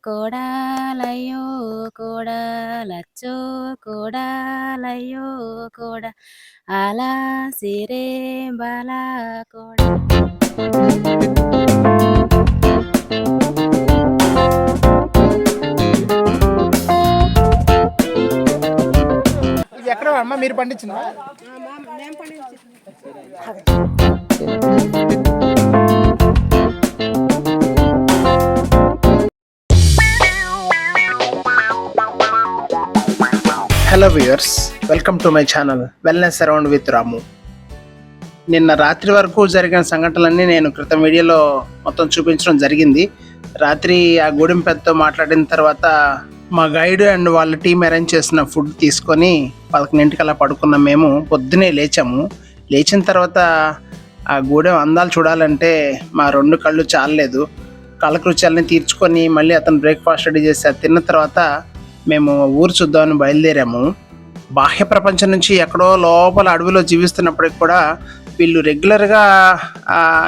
కోడాలయ్యో కోడాలచ్చో కోడాలయ్యో కోడ అలా సిరే బల కోడ. ఇది ఎక్కడ అమ్మ మీరు పండించిందా? Hello viewers, welcome to my channel wellness around with Ramu. నిన్న రాత్రి వరకు జరిగిన సంఘటనలన్నీ నేను క్రితం వీడియోలో మొత్తం చూపించడం జరిగింది. రాత్రి ఆ గూడెం పెద్దతో మాట్లాడిన తర్వాత మా గైడ్ అండ్ వాళ్ళ టీం అరేంజ్ చేసిన ఫుడ్ తీసుకొని 11ంటికి అలా పడుకున్నాం. మేము పొద్దునే లేచాము. లేచిన తర్వాత ఆ గూడెం అందాలు చూడాలంటే మా 2 కళ్ళు చాలలేదు. కాలకృత్యాలని తీర్చుకొని మళ్ళీ అతను బ్రేక్ఫాస్ట్ రెడీ చేసి తిన్న తర్వాత మేము ఊరు చూద్దామని బయలుదేరాము. బాహ్య ప్రపంచం నుంచి ఎక్కడో లోపల అడవిలో జీవిస్తున్నప్పటికి కూడా వీళ్ళు రెగ్యులర్గా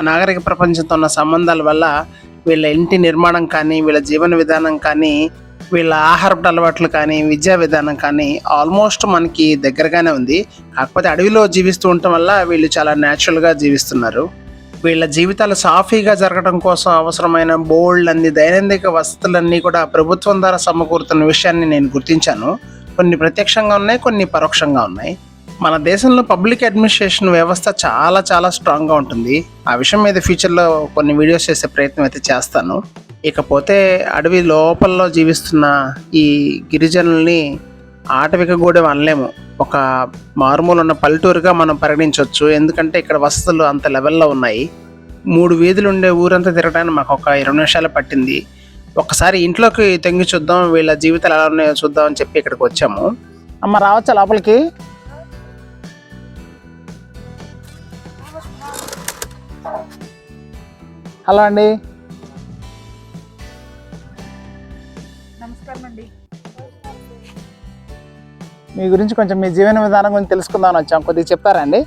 నాగరిక ప్రపంచంతో ఉన్న సంబంధాల వల్ల వీళ్ళ ఇంటి నిర్మాణం కానీ, వీళ్ళ జీవన విధానం కానీ, వీళ్ళ ఆహారపు అలవాట్లు కానీ, విద్యా విధానం కానీ ఆల్మోస్ట్ మనకి దగ్గరగానే ఉంది. కాకపోతే అడవిలో జీవిస్తూ ఉండటం వల్ల వీళ్ళు చాలా న్యాచురల్గా జీవిస్తున్నారు. వీళ్ళ జీవితాలు సాఫీగా జరగడం కోసం అవసరమైన బోల్డ్ అన్ని దైనందిక వసతులన్నీ కూడా ప్రభుత్వం ద్వారా సమకూరుతున్న విషయాన్ని నేను గుర్తించాను. కొన్ని ప్రత్యక్షంగా ఉన్నాయి, కొన్ని పరోక్షంగా ఉన్నాయి. మన దేశంలో పబ్లిక్ అడ్మినిస్ట్రేషన్ వ్యవస్థ చాలా చాలా స్ట్రాంగ్గా ఉంటుంది. ఆ విషయం మీద ఫ్యూచర్లో కొన్ని వీడియోస్ చేసే ప్రయత్నం అయితే చేస్తాను. ఇకపోతే అడవి లోపల్లో జీవిస్తున్న ఈ గిరిజనుల్ని ఆటవిక గూడెం అనలేము, ఒక మారుమూల ఉన్న పల్లెటూరుగా మనం పరిగణించవచ్చు. ఎందుకంటే ఇక్కడ వసతులు అంత లెవెల్లో ఉన్నాయి. 3 వీధులు ఉండే ఊరంతా తిరగడానికి మాకు ఒక 20 నిమిషాలు పట్టింది. ఒకసారి ఇంట్లోకి తెంగి చూద్దాం, వీళ్ళ జీవితాలు ఎలా ఉన్నాయో చూద్దాం అని చెప్పి ఇక్కడికి వచ్చాము. అమ్మ రావచ్చా లోపలికి? హలో అండి. నమస్కారం అండి. మీ గురించి కొంచెం మీ జీవన విధానం గురించి తెలుసుకుందామని వచ్చాం. కొద్దిగా చెప్తారా అండి?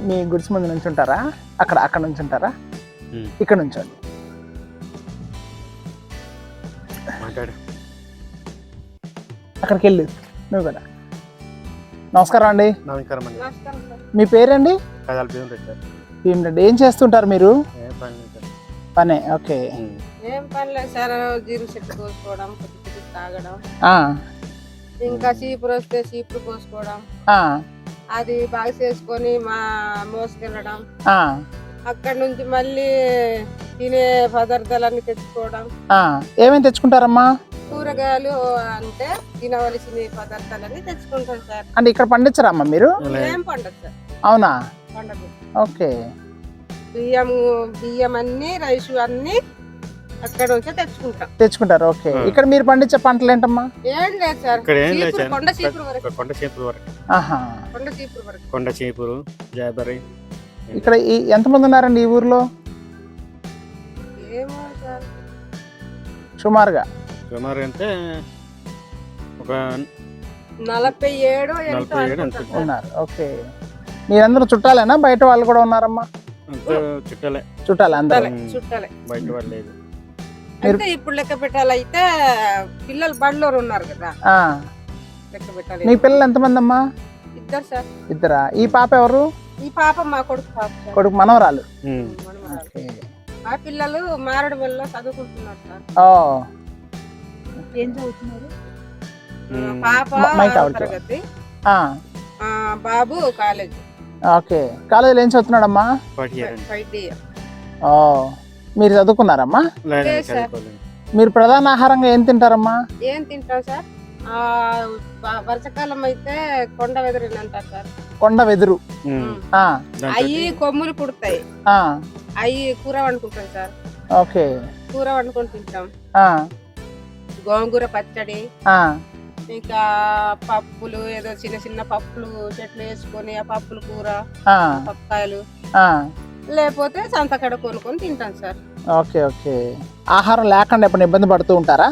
మీ గుడిసి ముందు నుంచి ఉంటారా? అక్కడ నుంచి ఉంటారా? ఇక్కడ నుంచండి. అక్కడికి వెళ్ళి నువ్వు కదా. నమస్కారం అండి. నమస్కారం అండి. మీ పేరండి? భీమరెడ్డి. ఏం చేస్తుంటారు మీరు? పనే. ఓకే. ఏం పని లేదు సార్, జీరు చెట్టు కోసుకోవడం, కొద్ది తాగడం, ఇంకా చీపురు వస్తే చీపురు కోసుకోవడం, అది బాగా చేసుకొని మా మోసుకెళ్ళడం, అక్కడ నుంచి మళ్ళీ తినే పదార్థాలన్నీ తెచ్చుకోవడం. ఏమేమి తెచ్చుకుంటారమ్మా? కూరగాయలు అంటే తినవలసిన పదార్థాలన్నీ తెచ్చుకుంటాం సార్. అంటే ఇక్కడ పండించరమ్మా మీరు? ఏం పండదు సార్. అవునా? పండదు. ఓకే. బియ్యం అన్ని, రైస్ అన్ని అక్కడ నుంచి తెచ్చుకుంటారు. ఓకే. ఇక్కడ మీరు పండించే పంటలు ఏంటమ్మా? ఏం లేదు సార్, కొండ చీపురు, జాబరి. ఇక్కడ ఎంతమంది ఉన్నారండి ఈ ఊర్లో? ఏమో సార్, సుమారుగా అంటే ఒక 47 ఉన్నారు. ఓకే. మీరందరూ చుట్టాలేనా? బయట వాళ్ళు కూడా ఉన్నారమ్మా? చుట్టాలే అందరూ. బయట వాళ్ళు లేదు. అంటే ఇప్పుడు లెక్క పెట్టాలైతే పిల్లలు బడిలో ఉన్నారు కదా, లెక్క పెట్టాలి. మీ పిల్లలు ఎంతమంది అమ్మా? 2 సార్. 2. ఈ పాప ఎవరు? ఈ పాప మా కొడుకు పాప. కొడుకు మనవరాలు. మా పిల్లలు మారడు వల్ల చదువుకుంటున్నారు సార్. ఏం చదువుతున్నారు? పాప తరగతి, బాబు కాలేజ్. ఓకే. కాలేజీలో ఏం చదువుతున్నాడమ్మా? 5th year. మీరు చదువుకున్నారమ్మా? మీరు ప్రధాన ఆహారంగా ఏం తింటారమ్మా? ఏం తింటాం సార్, వర్షాకాలం అయితే కొండ వెదురు అంటారు సార్. కొండ వెదురు. అవి కొమ్ములు పుడతాయి, అవి కూర వండుకుంటాం సార్. ఓకే. కూర వండుకొని తింటాం. గోంగూర పచ్చడి, ఇంకా పప్పులు, ఏదో చిన్న చిన్న పప్పులు చెట్లు వేసుకొని ఆ పప్పులు కూర, పప్పుకాయలు, లేకపోతే సంతకడ కొనుక్కొని తింటాం సార్. ఓకే. ఓకే. ఆహారం లేకుండా ఎప్పుడు ఇబ్బంది పడుతూ ఉంటారా?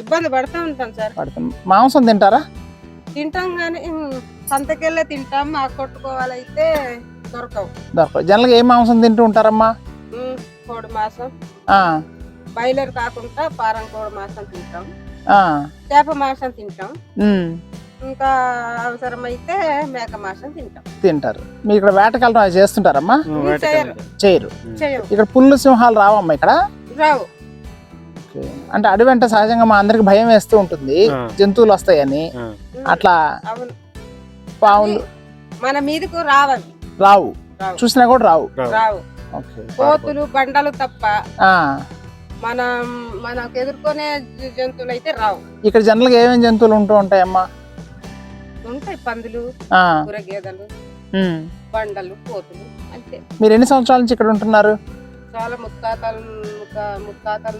ఇబ్బంది పడుతూ ఉంటాం సార్. మాంసం తింటారా? తింటాం కానీ సంతకెళ్ళే తింటాం. మాకు కొట్టుకోవాలైతే దొరకవు. జనరల్గా ఏ మాంసం తింటూ ఉంటారమ్మా? కోడి మాంసం, బాయిలర్ కాకుండా పారం కోడి మాంసం తింటాం, చేప మాంసం తింటాం, ఇంకా అవసరమైతే మేక మాంసం తింటారు. మీ ఇక్కడ వేటకెళ్ళడం అది చేస్తుంటారమ్మా? చేయరు. ఇక్కడ పుల్లు సింహాలు రావమ్మా ఇక్కడ? రావు. అంటే అడవి అంటే సహజంగా మా అందరికి భయం వేస్తూ ఉంటుంది, జంతువులు వస్తాయని. అట్లా పావులు మన మీదకు రావాలి? రావు, చూసినా కూడా రావు. కోతులు బండలు తప్ప మనకు ఎదుర్కొనే జంతువులు అయితే రావు. ఇక్కడ జనరల్ గా ఏమేమి జంతువులు ఉంటూ ఉంటాయమ్మా? ఉంటాయి, పందులు, గేదెలు, బండలు, కోతులు, అంతే. మీరు ఎన్ని సంవత్సరాల నుంచి ఇక్కడ ఉంటున్నారు? చాలా ముత్తాతల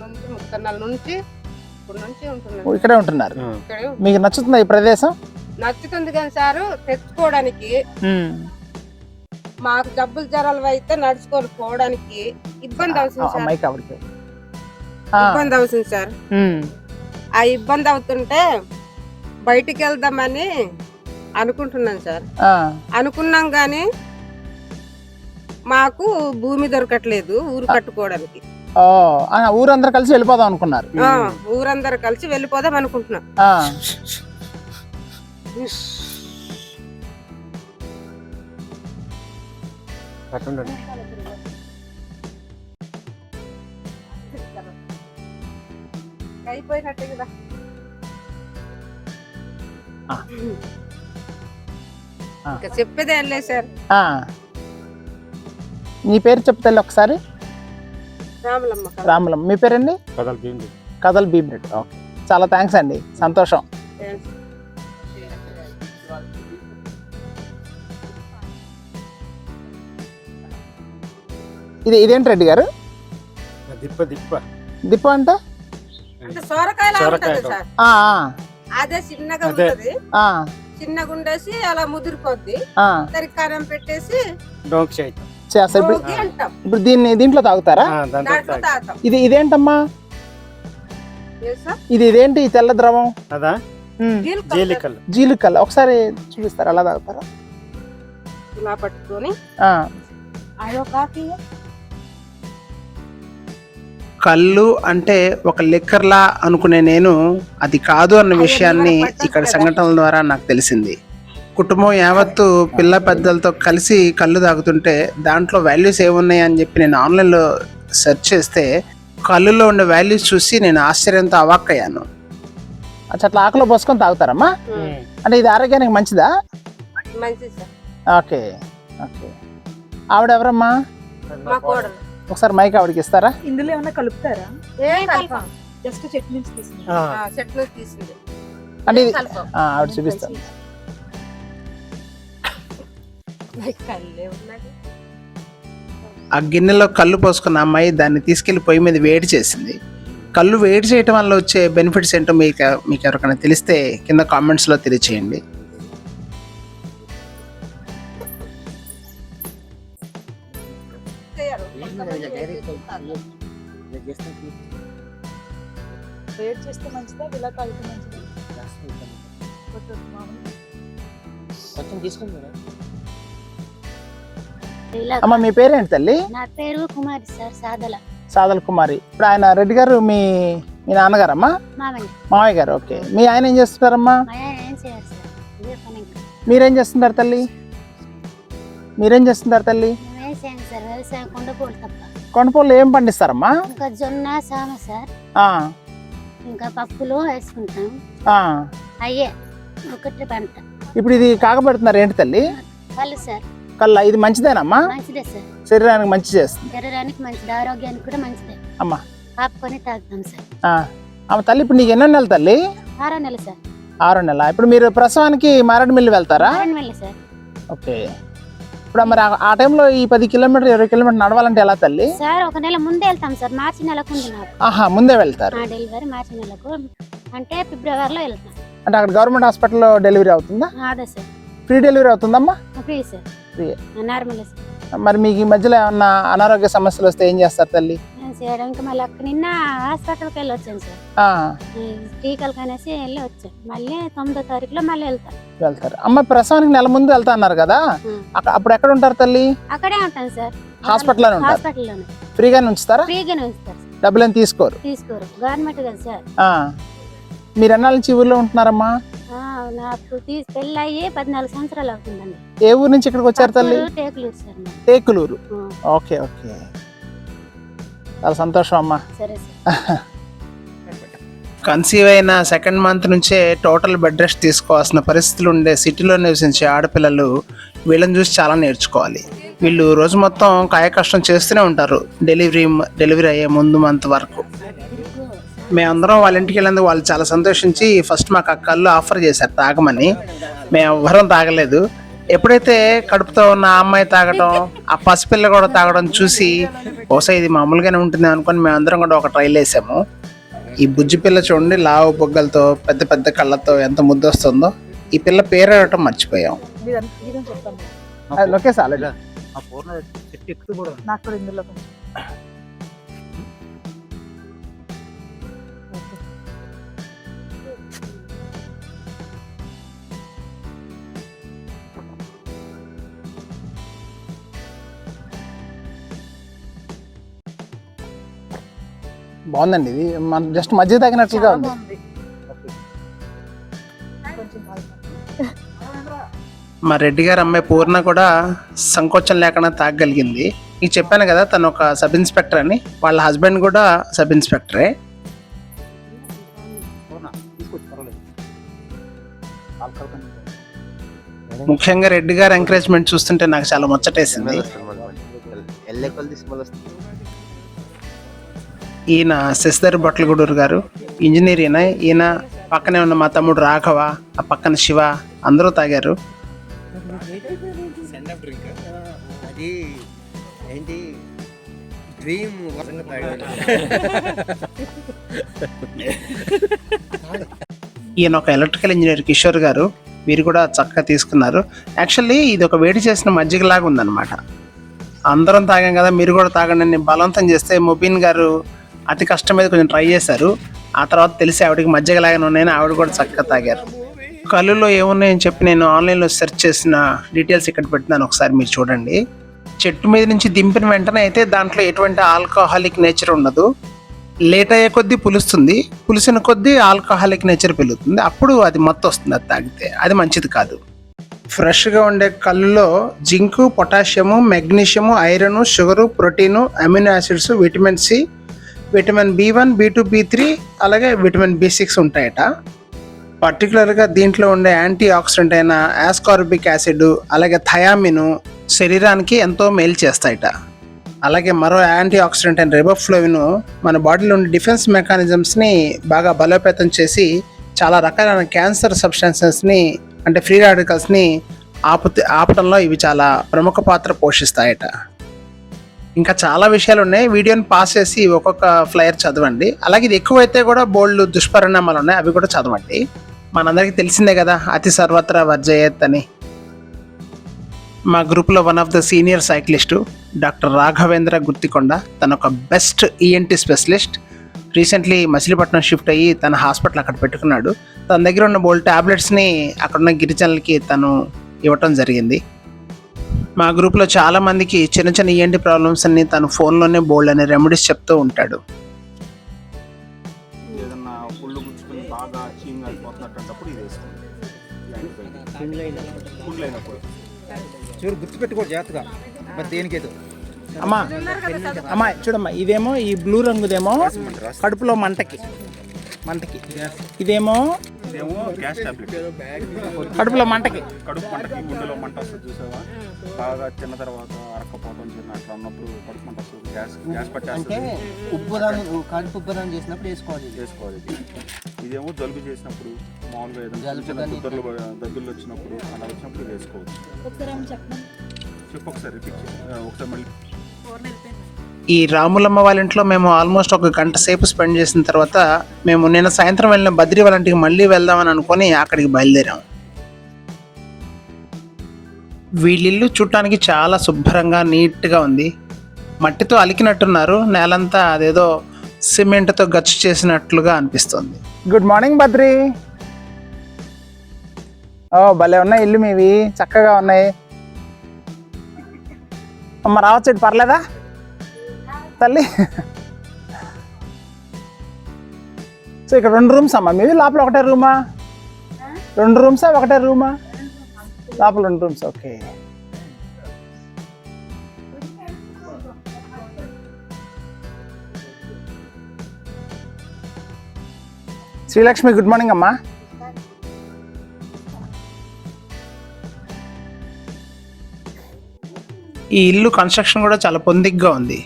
నుంచి ముత్తన్నల నుంచి ఇప్పటి నుంచి ఉంటున్నారు. ఇక్కడే ఉంటున్నారు. మీకు నచ్చుతుందా ఈ ప్రదేశం? నచ్చుతుంది కానీ సార్ తెచ్చుకోవడానికి మాకు జబ్బులు జ్వరాలు అయితే నడుచుకొని పోవడానికి ఇబ్బంది అవుతుంది సార్. ఇబ్బంది అవుతుంది సార్. ఆ ఇబ్బంది అవుతుంటే బయటికి వెళ్దామని అనుకుంటున్నాను సార్. అనుకున్నాం గాని మాకు భూమి దొరకట్లేదు ఊరు కట్టుకోవడానికి. ఊరందరూ కలిసి వెళ్ళిపోదాం అనుకున్నారు? ఊరందరూ కలిసి వెళ్ళిపోదాం అనుకుంటున్నాం. అయిపోయినట్టే కదా. ఇంకా చెప్పేదే లేదు సార్. నీ పేరు చెప్తా ఒకసారి. రాములమ్మ. రాములమ్మ. మీ పేరండి? కదల్ భీమిరెడ్డి. ఓకే, చాలా థ్యాంక్స్ అండి, సంతోషం. ఇదేంటి రెడ్డి గారు? దిప్ప అంటే అదే చిన్నగా ఉంటది, చిన్నగా ఉండేసి అలా ముదిరిపోద్ది, దానికి కారం పెట్టేసి ఇప్పుడు దీంట్లో తాగుతారా? ఇదేంటమ్మా? ఇదేంటి తెల్ల ద్రవం? జీలికల్. ఒకసారి చూపిస్తారా, అలా తాగుతారా? ఇలా పట్టుకొని కళ్ళు అంటే ఒక లిక్కర్లా అనుకునే నేను అది కాదు అన్న విషయాన్ని ఇక్కడ సంఘటనల ద్వారా నాకు తెలిసింది. కుటుంబం యావత్తు పిల్ల పెద్దలతో కలిసి కళ్ళు తాగుతుంటే దాంట్లో వాల్యూస్ ఏమున్నాయి అని చెప్పి నేను ఆన్లైన్లో సెర్చ్ చేస్తే కళ్ళులో ఉండే వాల్యూస్ చూసి నేను ఆశ్చర్యంతో అవాక్కయ్యాను. అట్లా ఆకులో పోసుకొని తాగుతారమ్మా? అంటే ఇది ఆరోగ్యానికి మంచిదా? Okay okay. ఆవిడ ఎవరమ్మా? ఒకసారి మైక్ ఆవిడకి ఇస్తారా? ఇందులో ఏమన్నా కలుపుతారా? జస్ట్ చెట్టు నుంచి తీసింది. అంటే ఆవిడ చూపిస్తాను. ఆ గిన్నెలో కళ్ళు పోసుకున్న అమ్మాయి దాన్ని తీసుకెళ్లి పొయ్యి మీద వేడి చేసింది. కళ్ళు వేడి చేయటం వల్ల వచ్చే బెనిఫిట్స్ ఏంటో మీకు ఎవరికైనా తెలిస్తే కింద కామెంట్స్లో తెలియచేయండి. వేడి చేస్తే మంచిదా, ఇలా తాగితే మంచిదా? అమ్మ మీ పేరేంటి తల్లి? నా పేరు కుమారి సార్, సాదల కుమారి. ఇప్పుడు ఆయన రెడ్డి గారు మీ నాన్నగారమ్మా? మావయ్య గారు. ఓకే. మీ ఆయన ఏం చేస్తున్నారమ్మా? మీరేం చేస్తున్నారు తల్లి? కొండపూలు ఏం పండిస్తారమ్మా? ఇంకా జొన్న, సామ సార్, ఇంకా పప్పులు వేసుకుంటాం, అయ్యే ఒకటి పంట. ఇప్పుడు ఇది కాకపెడుతున్నారు ఏంటి తల్లి? కళ్ళు సార్. కళ్ళ ఇది మంచిదేనమ్మా? మంచిదే సార్, శరీరానికి మంచి చేస్తుంది. శరీరానికి మంచిది, ఆరోగ్యానికి కూడా మంచిదే అమ్మా. కాపుకొని తాగుతాం సార్. అమ్మ తల్లి ఇప్పుడు నీకు ఎన్నో నెలలు తల్లి? 6వ నెల సార్. 6వ నెల. ఇప్పుడు మీరు ప్రసవానికి మారేడుమిల్లి వెళ్తారా? మారేడుమిల్లి సార్. ఓకే. ఇప్పుడు మరి ఆ టైంలో ఈ 10 కిలోమీటర్ 20 కిలోమీటర్ నడవాలంటే ఎలా తల్లి? సార్ 1 నెల ముందే వెళ్తాం సార్. మార్చి నెలకు ఉంది నాకు. ముందే వెళ్తారు? డెలివరీ మార్చి నెలకు, అంటే ఫిబ్రవరిలో వెళ్తాం. అంటే అక్కడ గవర్నమెంట్ హాస్పిటల్లో డెలివరీ అవుతుందా? అదే సార్. ఫ్రీ డెలివరీ అవుతుందమ్మా? Free sir, free normal sir. మరి మీకు ఈ మధ్యలో ఏమన్నా అనారోగ్య సమస్యలు వస్తే ఏం చేస్తారు తల్లి? చేయడం ఇంకా మళ్ళీ అక్కడ నిన్న హాస్పిటల్కి వెళ్ళి వచ్చాను సార్. ఆ, టీకాలకు అనేసి వెళ్ళి వచ్చాను. మళ్ళీ 9వ తారీఖులో మళ్ళీ వెళ్తారు. అమ్మ ప్రసవానికి నెల ముందు వెళ్తా అన్నారు కదా, అప్పుడు ఎక్కడ ఉంటారు తల్లి? అక్కడే ఉంటాను సార్. హాస్పిటల్లోనే ఉంటారు. హాస్పిటల్లోనే ఫ్రీగానే ఉంచుతారా? ఫ్రీగానే ఉంచుతారు. డబ్బులు ఏం తీసుకోరు? గవర్నమెంట్ కదా సార్. మీరు ఎన్నాళ్ళ నుంచి ఊర్లో ఉంటున్నారమ్మా? నాకు పెళ్ళి అయ్యి 14 సంవత్సరాలు అవుతుందండి. ఏ ఊరు నుంచి ఇక్కడికి వచ్చారు తల్లి? టేకులూరు సార్. టేకులూరు. ఓకే ఓకే, చాలా సంతోషం అమ్మా. సరే సార్. కన్సీవ్ అయిన సెకండ్ మంత్ నుంచే టోటల్ బెడ్ రెస్ట్ తీసుకోవాల్సిన పరిస్థితులు ఉండే సిటీలో నివసించే ఆడపిల్లలు వీళ్ళని చూసి చాలా నేర్చుకోవాలి. వీళ్ళు రోజు మొత్తం కాయ కష్టం చేస్తూనే ఉంటారు డెలివరీ అయ్యే ముందు మంత్ వరకు. మేమందరం వాళ్ళ ఇంటికి వెళ్ళేందుకు వాళ్ళు చాలా సంతోషించి ఫస్ట్ మాకు అక్కళ్ళు ఆఫర్ చేశారు తాగమని. మేము ఎవ్వరం తాగలేదు. ఎప్పుడైతే కడుపుతో ఉన్న ఆ అమ్మాయి తాగడం, ఆ పసిపిల్ల కూడా తాగడం చూసి బహుశా ఇది మామూలుగానే ఉంటుంది అనుకొని మేమందరం కూడా ఒక ట్రైల్ వేసాము. ఈ బుజ్జి పిల్ల చూడండి, లావు బొగ్గలతో పెద్ద పెద్ద కళ్ళతో ఎంత ముద్దు వస్తుందో. ఈ పిల్ల పేరు అడగటం మర్చిపోయాం. లోకేష్ ఆల్రెడీ నాకు కూడా ఇందులో బాగుందండి. ఇది మన జస్ట్ మధ్య తగినట్లుగా ఉంది. మా రెడ్డి గారు అమ్మాయి పూర్ణ కూడా సంకోచం లేకుండా తాగగలిగింది. నీకు చెప్పాను కదా తను ఒక సబ్ ఇన్స్పెక్టర్ అని. వాళ్ళ హస్బెండ్ కూడా సబ్ ఇన్స్పెక్టరే. ముఖ్యంగా రెడ్డి గారు ఎంకరేజ్మెంట్ చూస్తుంటే నాకు చాలా ముచ్చటేసింది. ఈయన శశిధర్ బొట్లగూడూరు గారు ఇంజనీర్. ఈయన పక్కనే ఉన్న మా తమ్ముడు రాఘవ, ఆ పక్కన శివ, అందరూ తాగారు. ఈయన ఒక ఎలక్ట్రికల్ ఇంజనీర్ కిషోర్ గారు, వీరు కూడా చక్కగా తీసుకున్నారు. యాక్చువల్లీ ఇది ఒక వేడి చేసిన మజ్జిగలాగా ఉందన్నమాట. అందరం తాగాం కదా మీరు కూడా తాగండి అని బలవంతం చేస్తే ముబీన్ గారు అతి కష్టం మీద కొంచెం ట్రై చేశారు. ఆ తర్వాత తెలిసి ఆవిడకి మజ్జిగలాగానే ఉన్నాయని ఆవిడ కూడా చక్కగా తాగారు. కళ్ళులో ఏమున్నాయని చెప్పి నేను ఆన్లైన్లో సెర్చ్ చేసిన డీటెయిల్స్ ఇక్కడ పెట్టినాను, ఒకసారి మీరు చూడండి. చెట్టు మీద నుంచి దింపిన వెంటనే అయితే దాంట్లో ఎటువంటి ఆల్కహాలిక్ నేచర్ ఉండదు. లేట్ అయ్యే కొద్దీ పులుస్తుంది, పులిసిన కొద్దీ ఆల్కహాలిక్ నేచర్ పెరుగుతుంది. అప్పుడు అది మత్తు వస్తుంది అది తాగితే. అది మంచిది కాదు. ఫ్రెష్గా ఉండే కళ్ళులో zinc, potassium, magnesium, iron, sugar, protein, amino acids, vitamin C, vitamin B1, B2, B3 అలాగే విటమిన్ B6 ఉంటాయట. పర్టికులర్గా దీంట్లో ఉండే యాంటీ ఆక్సిడెంట్ అయిన ఆస్కార్బిక్ యాసిడ్ అలాగే థయామిన్ శరీరానికి ఎంతో మేలు చేస్తాయట. అలాగే మరో యాంటీ ఆక్సిడెంట్ అయిన రిబోఫ్లోవిన్ మన బాడీలో ఉండే డిఫెన్స్ మెకానిజమ్స్ని బాగా బలోపేతం చేసి చాలా రకాలైన క్యాన్సర్ సబ్స్టాన్సెస్ని అంటే ఫ్రీ రాడికల్స్ని ఆపటంలో ఇవి చాలా ప్రముఖ పాత్ర పోషిస్తాయట. ఇంకా చాలా విషయాలు ఉన్నాయి. వీడియోని పాస్ చేసి ఒక్కొక్క ఫ్లైయర్ చదవండి. అలాగే ఇది ఎక్కువైతే కూడా బోల్డ్ దుష్పరిణామాలు ఉన్నాయి, అవి కూడా చదవండి. మనందరికీ తెలిసిందే కదా అతి సర్వత్రా వర్జయేత్ అని. మా గ్రూప్లో one of the senior cyclist doctor Raghavendra Guttikonda, తను ఒక best ENT specialist. Recently Machilipatnam shift అయ్యి తన హాస్పిటల్ అక్కడ పెట్టుకున్నాడు. తన దగ్గర ఉన్న బోల్డ్ ట్యాబ్లెట్స్ని అక్కడున్న గిరిజనులకి తను ఇవ్వటం జరిగింది. మా గ్రూప్లో చాలామందికి చిన్న చిన్న ENT ప్రాబ్లమ్స్ అన్ని తను ఫోన్లోనే బోల్డ్ అనే రెమెడీస్ చెప్తూ ఉంటాడు. ఏదన్నా పుళ్ళు గుచ్చుకొని బాగా చీమ్ అయిపోతున్నప్పుడు ఇది వేస్తుంది. చూడు గుర్తుపెట్టుకోడు జాగ్రత్తగా, మరి దేనికేదో. అమ్మా చూడమ్మా, ఇదేమో ఈ బ్లూ రంగుదేమో కడుపులో మంటకి, ఇదేమో గ్యాస్ టాబ్లెట్, కడుపులో మంటకి, గుండెలో మంట వస్తుంది చూసావా, బాగా తిన్న తర్వాత అరక్కపోవడం చిన్న అట్లా ఉన్నప్పుడు కడుపు మంట వస్తుంది, గ్యాస్ పట్టేస్తుంది. కడుపు ఉబ్బరం చేసినప్పుడు వేసుకోవాలి. ఇదేమో జలుబు చేసినప్పుడు, మామూలుగా ఏదైనా దగ్గులు వచ్చినప్పుడు అలా వచ్చినప్పుడు వేసుకోవచ్చు. చెప్పు ఒకసారి రిపీట్ చేయి ఒకసారి మళ్ళీ. ఈ రాములమ్మ వాళ్ళ ఇంట్లో మేము ఆల్మోస్ట్ 1 గంట సేపు స్పెండ్ చేసిన తర్వాత మేము నిన్న సాయంత్రం వెళ్ళిన బద్రీ వాళ్ళ ఇంటికి మళ్ళీ వెళ్దామని అనుకొని అక్కడికి బయలుదేరాం. వీళ్ళిల్లు చూడటానికి చాలా శుభ్రంగా నీట్గా ఉంది. మట్టితో అలికినట్టున్నారు, నేలంతా అదేదో సిమెంట్తో గచ్చు చేసినట్లుగా అనిపిస్తుంది. Good morning Badri. ఓ భలే ఉన్నాయి ఇల్లు మీవి, చక్కగా ఉన్నాయి. అమ్మ రావచ్చు, పర్లేదా తల్లి? సో ఇక్కడ 2 రూమ్స్ అమ్మా మీవి, లోపల ఒకటే రూమా? 2 రూమ్సా ఒకటే రూమా? లోపల 2 rooms. Okay. Srilakshmi good morning అమ్మా. ఈ ఇల్లు కన్స్ట్రక్షన్ కూడా చాలా పొందిగ్గా ఉంది.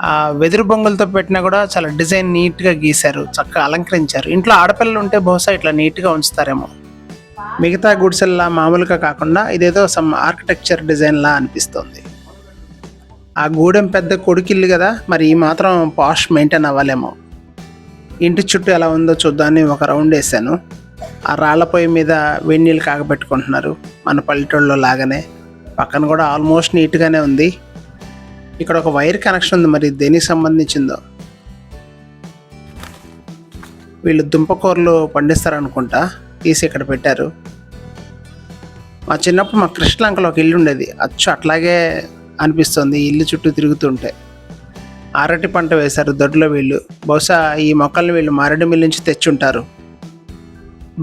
ఆ వెదురు బొంగులతో పెట్టినా కూడా చాలా డిజైన్ నీట్గా గీశారు, చక్కగా అలంకరించారు. ఇంట్లో ఆడపిల్లలు ఉంటే బహుశా ఇట్లా నీట్గా ఉంచుతారేమో. మిగతా గుడిసెల్లా మామూలుగా కాకుండా ఇదేదో సమ్ ఆర్కిటెక్చర్ డిజైన్లా అనిపిస్తుంది. ఆ గూడెం పెద్ద కొడుకిల్లు కదా, మరి ఈ మాత్రం పాష్ మెయింటైన్ అవ్వాలేమో. ఇంటి చుట్టూ ఎలా ఉందో చూద్దామని ఒక రౌండ్ వేసాను. ఆ రాళ్ల పొయ్యి మీద వేడి నీళ్ళు కాగబెట్టుకుంటున్నారు, మన పల్లెటూళ్ళలో లాగానే. పక్కన కూడా ఆల్మోస్ట్ నీట్గానే ఉంది. ఇక్కడ ఒక వైర్ కనెక్షన్ ఉంది, మరి దేనికి సంబంధించిందో. వీళ్ళు దుంపకూరలు పండిస్తారనుకుంటా, తీసి ఇక్కడ పెట్టారు. మా చిన్నప్పుడు మా కృష్ణలంకలో ఒక ఇల్లు ఉండేది, అచ్చు అట్లాగే అనిపిస్తుంది ఇల్లు చుట్టూ తిరుగుతుంటే. అరటి పంట వేశారు దొడ్లో వీళ్ళు. బహుశా ఈ మొక్కల్ని వీళ్ళు మారేడు మిల్లు నుంచి తెచ్చుంటారు.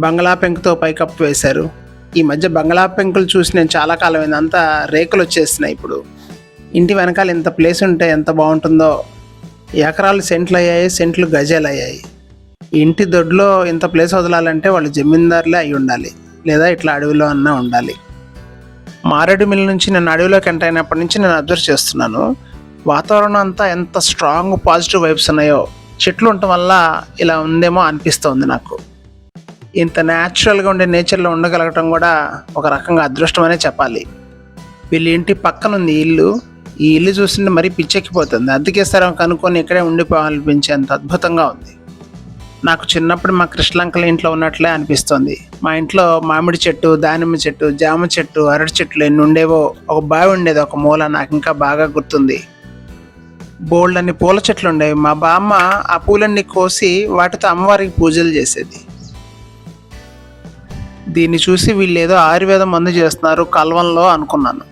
బంగ్లా పెంకుతో పైకప్పు వేశారు. ఈ మధ్య బంగ్లా పెంకులు చూసి నేను చాలా కాలం అయింది, అంతా రేకులు వచ్చేస్తున్నాయి. ఇప్పుడు ఇంటి వెనకాల ఇంత ప్లేస్ ఉంటే ఎంత బాగుంటుందో. ఎకరాలు సెంట్లు అయ్యాయి, సెంట్లు గజాలు అయ్యాయి. ఇంటి దొడ్లో ఇంత ప్లేస్ వదలాలంటే వాళ్ళు జమీందారులే అయి ఉండాలి, లేదా ఇట్లా అడవిలో అన్నా ఉండాలి. మారేడు మిల్లు నుంచి నేను అడవిలోకి ఎంటర్ అయినప్పటి నుంచి నేను అబ్జర్వ్ చేస్తున్నాను, వాతావరణం అంతా ఎంత స్ట్రాంగ్ పాజిటివ్ వైబ్స్ ఉన్నాయో. చెట్లు ఉండటం వల్ల ఇలా ఉందేమో అనిపిస్తుంది నాకు. ఇంత న్యాచురల్గా ఉండే నేచర్లో ఉండగలగటం కూడా ఒక రకంగా అదృష్టం అనే చెప్పాలి. వీళ్ళ ఇంటి పక్కన ఉంది ఇల్లు. ఈ ఇల్లు చూస్తుంటే మరీ పిచ్చెక్కిపోతుంది. అద్దెకేస్తారో కనుక్కొని ఇక్కడే ఉండిపోవాలనిపించేంత అద్భుతంగా ఉంది. నాకు చిన్నప్పుడు మా కృష్ణలంకల ఇంట్లో ఉన్నట్లే అనిపిస్తుంది. మా ఇంట్లో మామిడి చెట్టు, దానిమ్మ చెట్టు, జామ చెట్టు, అరటి చెట్లు ఎన్ని ఉండేవో. ఒక బావి ఉండేది ఒక మూల, నాకు ఇంకా బాగా గుర్తుంది. బోల్డ్ అన్ని పూల చెట్లు ఉండేవి. మా బామ్మ ఆ పూలన్నీ కోసి వాటితో అమ్మవారికి పూజలు చేసేది. దీన్ని చూసి వీళ్ళు ఏదో ఆయుర్వేద మందు చేస్తున్నారు కల్వంలో అనుకున్నాను.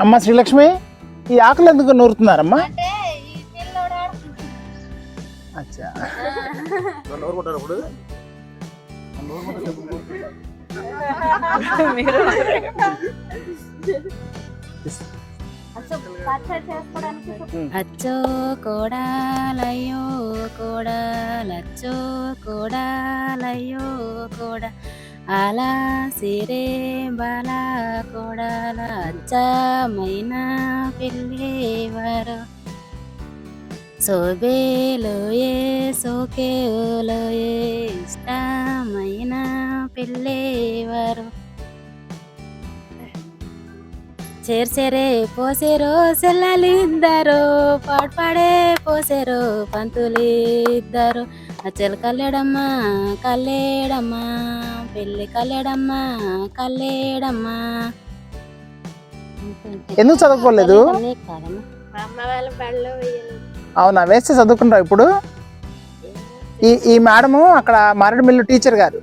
అమ్మ శ్రీలక్ష్మి, ఈ ఆకులు ఎందుకు నూరుతున్నారమ్మా? అచ్చా, అచ్చో కోడాలయ్యో కోడాలచ్చో కోడాలయ్యో కోడ అలా సిరే బాల కోడాల అచ్చమైన పిల్లేవారు శోభేలోయే సోకేలోయే ఇష్టమైన పిల్లేవారు చేర్చేరే పోసేరో సెల్లలిద్దరు పాడే పోసేరో పంతులిద్దరు అచ్చలు కల్లెడమ్మా కల్లేడమ్మా పెళ్ళి కల్లెడమ్మా కల్లేడమ్మా. ఎందుకు చదువుకోలేదు? అవునా, వేస్తే చదువుకుంటావు ఇప్పుడు? ఈ మేడము అక్కడ మారేడు మిల్లు టీచర్ గారు,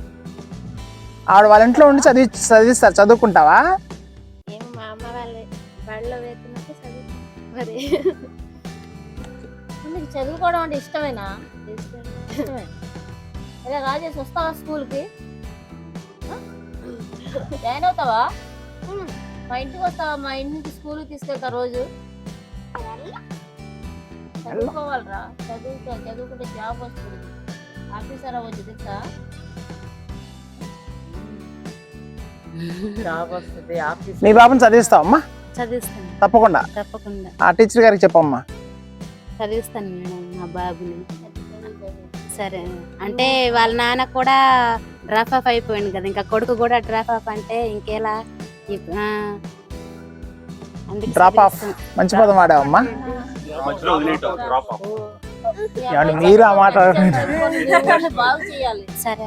ఆవిడ వాళ్ళ ఇంట్లో ఉండి చదివిస్తారు. చదువుకుంటావా? చదువుకోవడం అంటే ఇష్టమేనా? ఇష్టమే. రాజేష్ వస్తావా స్కూల్కి? జాయిన్ అవుతావా? మా ఇంటికి వస్తావా? మా ఇంటి నుంచి స్కూల్కి తీసుకెళ్తా రోజు. చదువుకోవాలరా, చదువుకుంటే జాబ్ వస్తుంది, ఆఫీసర్ అవ్వచ్చు తెలుసా? జాబ్ వస్తుంది, ఆఫీస్. మీ బాబుని చదివిస్తావు అమ్మా? చదివిస్తాను తప్పకుండా. తప్పకుండా ఆ టీచర్ గారికి చెప్పమ్మా. చదివిస్తాను మేడం మా బాబుని. సరే, అంటే వాళ్ళ నాన్న కూడా డ్రాప్ ఆఫ్ అయిపోయింది కదా, ఇంకా కొడుకు కూడా డ్రాప్ ఆఫ్ అంటే ఇంకేలా. డ్రాప్ ఆఫ్ మంచి పదం వాడావమ్మా. ఏమండి మీరు ఆ మాట బాగు చేయాలి. సరే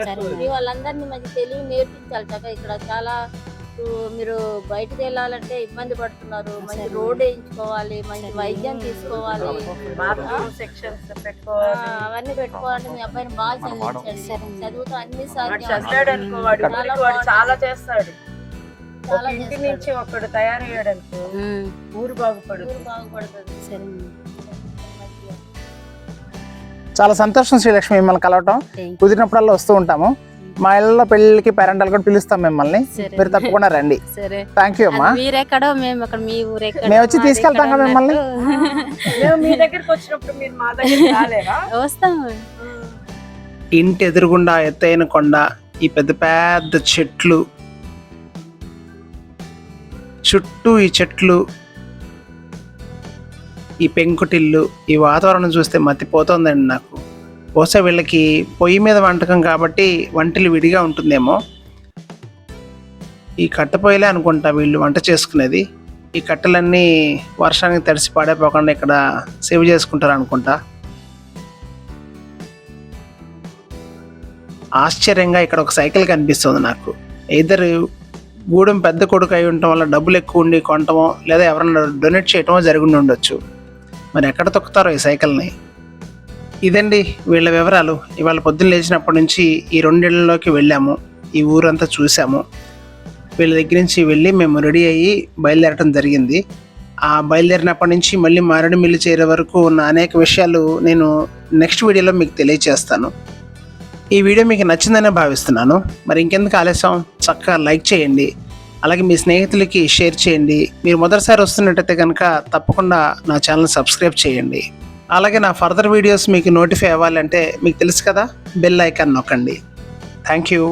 సరే మీ వాళ్ళందరినీ మంచి తెలివి నేర్పించాలి చక్కగా. ఇక్కడ చాలా మీరు బయటకు వెళ్ళాలంటే ఇబ్బంది పడుతున్నారు. మంచి రోడ్ వేయించుకోవాలి, మంచి వైద్యం తీసుకోవాలి, అవన్నీ పెట్టుకోవాలంటే మీ అబ్బాయిని బాగా చదివించండి. చదువుతో అన్ని సాధ్యం. చాలా చేస్తాడు. చాలా ఇంటి నుంచి ఒకడు తయారయ్యాడు అనుకో ఊరు బాగుపడుతుంది. బాగుపడుతుంది. సరే చాలా సంతోషం శ్రీలక్ష్మి మిమ్మల్ని కలవటం. Thank you. కుదిరినప్పుడల్లా వస్తూ ఉంటాము. మా ఇళ్ళలో పెళ్ళికి పేరెంటాలు కూడా పిలుస్తాం మిమ్మల్ని. సరే. మీరు తప్పకుండా రండి. సరే థ్యాంక్ యూ అమ్మా. అది మీరెక్కడో మేము అక్కడ మీ ఊరెక్కడో మేము వచ్చి మాది తీసుకెళ్తాం ఇక్కడ కదా మిమ్మల్ని. అన్నట్టు. మేము మీ దగ్గరికి వచ్చినప్పుడు మీరు మా దగ్గర రాలేరా? వస్తాము. ఇంటి ఎదురుగుండా ఎత్తైన కొండ, ఈ పెద్ద పెద్ద చెట్లు, చుట్టూ ఈ చెట్లు, ఈ పెంకుటిల్లు, ఈ వాతావరణం చూస్తే మతిపోతుందండి నాకు. బహుశా వీళ్ళకి పొయ్యి మీద వంటకం కాబట్టి వంటలు విడిగా ఉంటుందేమో. ఈ కట్టెపొయ్యిలే అనుకుంటా వీళ్ళు వంట చేసుకునేది. ఈ కట్టెలన్నీ వర్షానికి తడిసి పాడైపోకుండా ఇక్కడ సేవ్ చేసుకుంటారు అనుకుంటా. ఆశ్చర్యంగా ఇక్కడ ఒక సైకిల్ కనిపిస్తుంది నాకు. ఇద్దరు గూడెం పెద్ద కొడుకు అయి ఉండటం వల్ల డబ్బులు ఎక్కువ ఉండి కొనటమో లేదా ఎవరైనా డొనేట్ చేయటమో జరిగి ఉండొచ్చు. మరి ఎక్కడ తొక్కుతారో ఈ సైకిల్ని. ఇదండి వీళ్ళ వివరాలు. ఇవాళ పొద్దున్న లేచినప్పటి నుంచి ఈ 2 ఇళ్లలోకి వెళ్ళాము, ఈ ఊరంతా చూసాము. వీళ్ళ దగ్గర నుంచి వెళ్ళి మేము రెడీ అయ్యి బయలుదేరటం జరిగింది. ఆ బయలుదేరినప్పటి నుంచి మళ్ళీ మారేడుమిల్లి చేరే వరకు ఉన్న అనేక విషయాలు నేను నెక్స్ట్ వీడియోలో మీకు తెలియజేస్తాను. ఈ వీడియో మీకు నచ్చిందనే భావిస్తున్నాను. మరి ఇంకెందుకు ఆలస్యం, చక్కగా లైక్ చేయండి, అలాగే మీ స్నేహితులకి షేర్ చేయండి. మీరు మొదటిసారి వస్తున్నట్టయితే కనుక తప్పకుండా నా ఛానల్ సబ్స్క్రైబ్ చేయండి. అలాగే నా ఫర్దర్ వీడియోస్ మీకు నోటిఫై అవ్వాలంటే మీకు తెలుసు కదా, బెల్ ఐకాన్ నొక్కండి. Thank you.